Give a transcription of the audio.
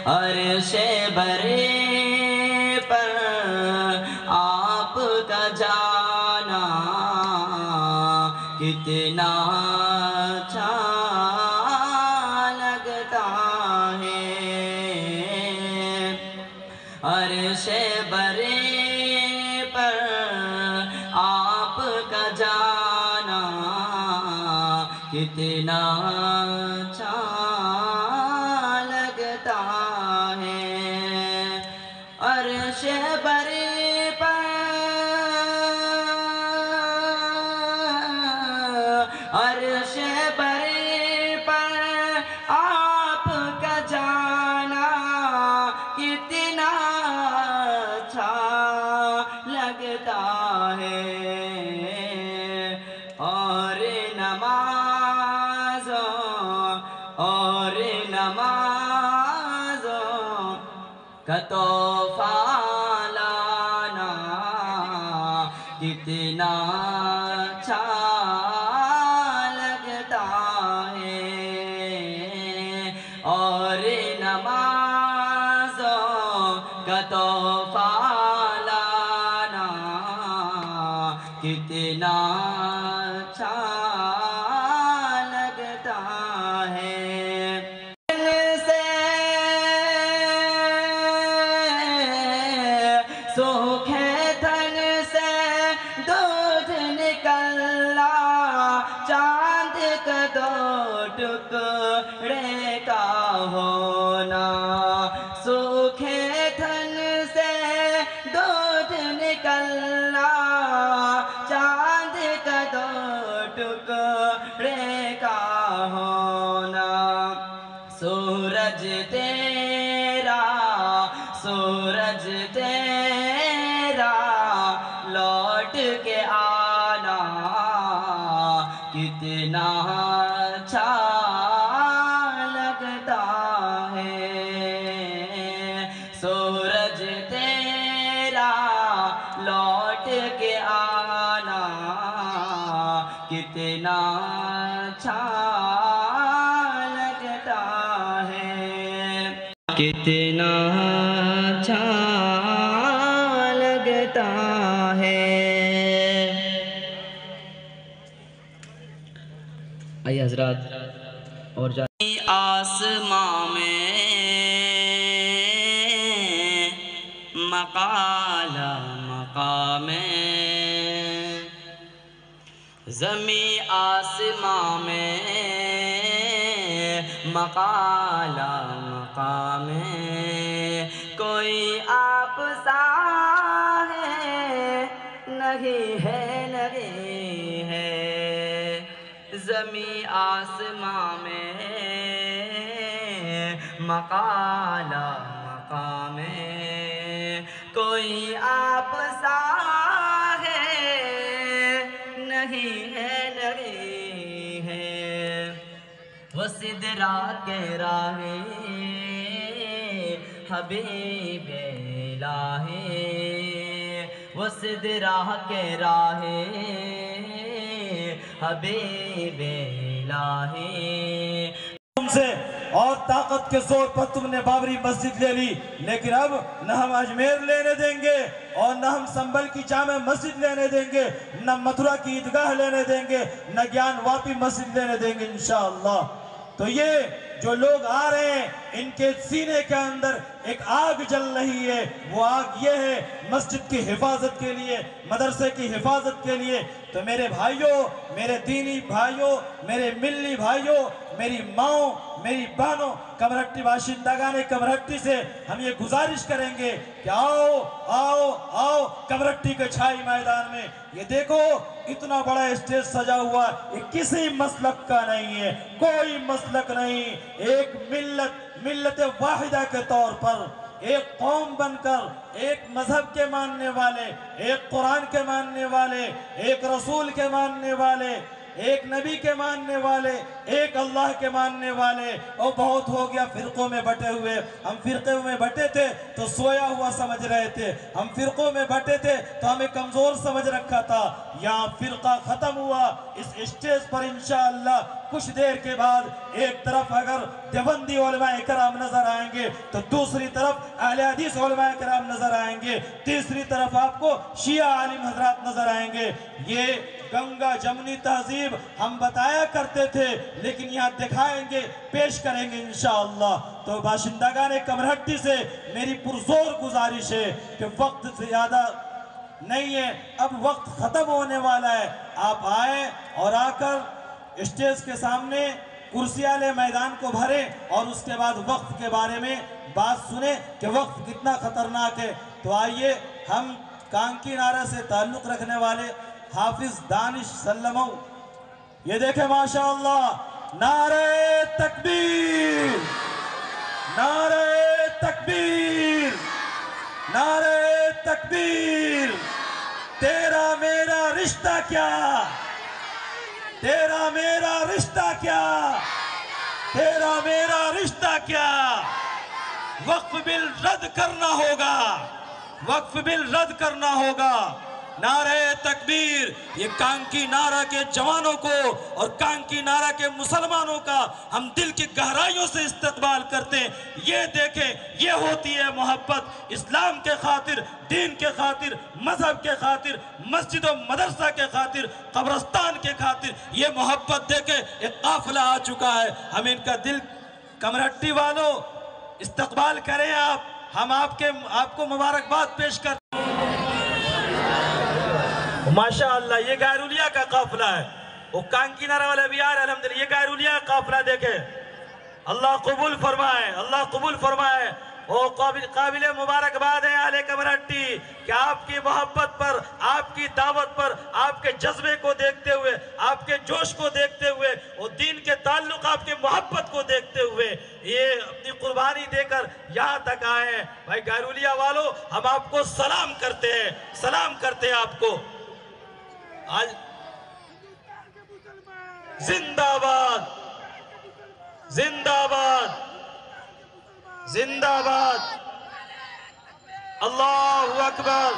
عرش برے پر آپ کا جانا کتنا اچھا لگتا ہے، عرش برے پر آپ کا جانا کتنا اچھا لگتا ہے، عرش برے پر عرش برے پر آپ کا جانا کتنا اچھا لگتا ہے، اور نمازوں کا تحفہ لانا کتنا اچھا لگتا ہے، اور نمازوں کا تحفہ لانا کتنا اچھا لگتا ہے، سوکھے تن سے دودھ نکلنا، چاند کا دو ٹکڑے کا ہونا، سوکھے تن سے دودھ نکلنا، چاند کا دو ٹکڑے کا ہونا، سورج تیرا لوٹ کے آنا کتنا اچھا لگتا ہے، سورج تیرا لوٹ کے آنا کتنا اچھا لگتا ہے، کتنا اچھا لگتا ہے۔ آئیے حضرات اور آسماں میں مقالہ مقام زمیں آسماں میں مقالہ مقام کوئی آپ سا ہے نہیں ہے، زمیں آسماں میں مقالہ مقام کوئی آپ سا ہے نہیں ہے، وہ سدرا کے راہ حبیب الہی، وہ سدرا کے راہ حبیب الہی، تم سے اور طاقت کے زور پر تم نے بابری مسجد لے لی، لیکن اب نہ ہم اجمیر لینے دیں گے اور نہ ہم سنبل کی جامع مسجد لینے دیں گے، نہ متھرا کی عیدگاہ لینے دیں گے، نہ گیان واپی مسجد لینے دیں گے انشاءاللہ۔ تو یہ جو لوگ آ رہے ہیں ان کے سینے کے اندر ایک آگ جل رہی ہے، وہ آگ یہ ہے مسجد کی حفاظت کے لیے، مدرسے کی حفاظت کے لیے۔ تو میرے بھائیوں، میرے دینی بھائیوں، میرے ملی بھائیوں، میری ماؤں، میری بہنوں، کمرہٹی باشندگان کمرہٹی سے ہم یہ گزارش کریں گے کہ آؤ آؤ آؤ کمرہٹی کے چھائی میدان میں، یہ دیکھو اتنا بڑا اسٹیج سجا ہوا، یہ کسی مسلک کا نہیں ہے، کوئی مسلک نہیں، ایک ملت واحدہ کے طور پر ایک قوم بن کر، ایک مذہب کے ماننے والے، ایک قرآن کے ماننے والے، ایک رسول کے ماننے والے، ایک نبی کے ماننے والے، ایک اللہ کے ماننے والے، اور بہت ہو گیا فرقوں میں بٹے ہوئے۔ ہم فرقوں میں بٹے تھے تو سویا ہوا سمجھ رہے تھے، ہم فرقوں میں بٹے تھے تو ہمیں کمزور سمجھ رکھا تھا۔ یہاں فرقہ ختم ہوا، اس اسٹیج پر انشاءاللہ کچھ دیر کے بعد ایک طرف اگر دیوبندی علماء کرام نظر آئیں گے تو دوسری طرف اہل حدیث علماء کرام نظر آئیں گے، تیسری طرف آپ کو شیعہ عالم حضرات نظر آئیں گے۔ یہ گنگا جمنی تہذیب ہم بتایا کرتے تھے، لیکن یہاں دکھائیں گے، پیش کریں گے انشاءاللہ۔ تو باشندگان کمرہٹی سے میری پرزور گزارش ہے کہ وقت زیادہ نہیں ہے، اب وقت ختم ہونے والا ہے۔ آپ آئیں اور آ کر اسٹیج کے سامنے کرسیاں لے میدان کو بھریں اور اس کے بعد وقت کے بارے میں بات سنیں کہ وقت کتنا خطرناک ہے۔ تو آئیے ہم کانکی نعرہ سے تعلق رکھنے والے حافظ دانش سلمو، یہ دیکھیں ماشاءاللہ، نعرہ تکبیر، نعرہ تکبیر، نعرہ تکبیر۔ تیرا میرا رشتہ کیا، تیرا میرا رشتہ کیا، تیرا میرا رشتہ کیا، وقف بل رد کرنا ہوگا، وقف بل رد کرنا ہوگا۔ نعرہ تکبیر، یہ کانکی نعرہ کے جوانوں کو اور کانکی نعرہ کے مسلمانوں کا ہم دل کی گہرائیوں سے استقبال کرتے ہیں۔ یہ دیکھیں، یہ ہوتی ہے محبت، اسلام کے خاطر، دین کے خاطر، مذہب کے خاطر، مسجد و مدرسہ کے خاطر، قبرستان کے خاطر، یہ محبت دیکھیں ایک قافلہ آ چکا ہے۔ ہم ان کا دل، کمرہٹی والوں استقبال کریں، ہم آپ کو مبارکباد پیش کرتے ہیں۔ ماشاءاللہ یہ گائرولیا کا قافلہ ہے، وہ کانکی نعرہ والے بھی آ رہے الحمدللہ۔ یہ گائرولیا کا قافلہ دیکھیں، اللہ قبول فرمائے، اللہ قبول فرمائے۔ وہ قابل مبارکباد ہے اہل کمرہٹی کہ آپ کی محبت پر، آپ کی دعوت پر، آپ کے جذبے کو دیکھتے ہوئے، آپ کے جوش کو دیکھتے ہوئے، اور دین کے تعلق، آپ کے محبت کو دیکھتے ہوئے یہ اپنی قربانی دے کر یہاں تک آئے ہیں۔ بھائی گائرولیا والوں، ہم آپ کو سلام کرتے ہیں، سلام کرتے ہیں آپ کو۔ آج زندہ باد، زندہ باد، زندہ باد، اللہ اکبر۔